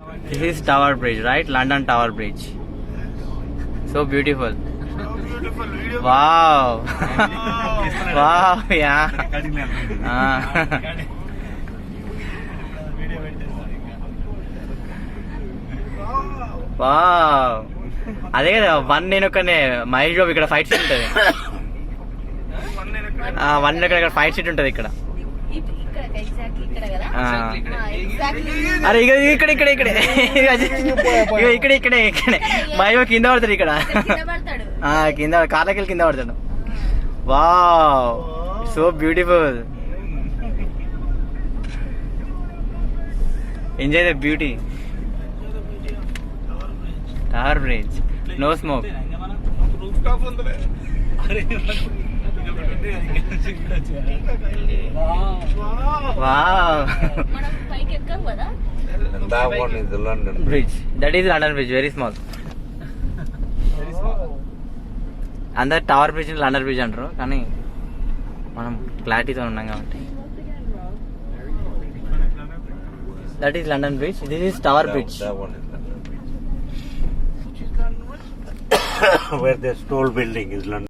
This is Tower Bridge, right? London Tower Bridge. So beautiful. Wow. Wow, yeah. Wow. అదే కదా one నేను ఒక్కనే మహేష్ బాబు ఇక్కడ ఫైట్ సీట్ ఉంటుంది. వన్ ఇక్కడ ఫైట్ సీట్ ఉంటుంది ఇక్కడ. అరే ఇక్కడ ఇక్కడ ఇక్కడ ఇక్కడ ఇక్కడే ఇక్కడే మహేష్ బాబు కింద పడతాడు ఇక్కడ. కింద కార్లకెళ్ళి కింద పడతాడు. Wow, so beautiful. Enjoy the beauty. Tower bridge, no smoke. That one is the London bridge. That is London Bridge, very small. అందరు టవర్ బ్రిడ్జ్ లండన్ బ్రిడ్జ్ అంటారు, కానీ మనం క్లారిటీతో ఉన్నాం కాబట్టి. That is London bridge, this is tower bridge. That one is London. Where the tall building is London.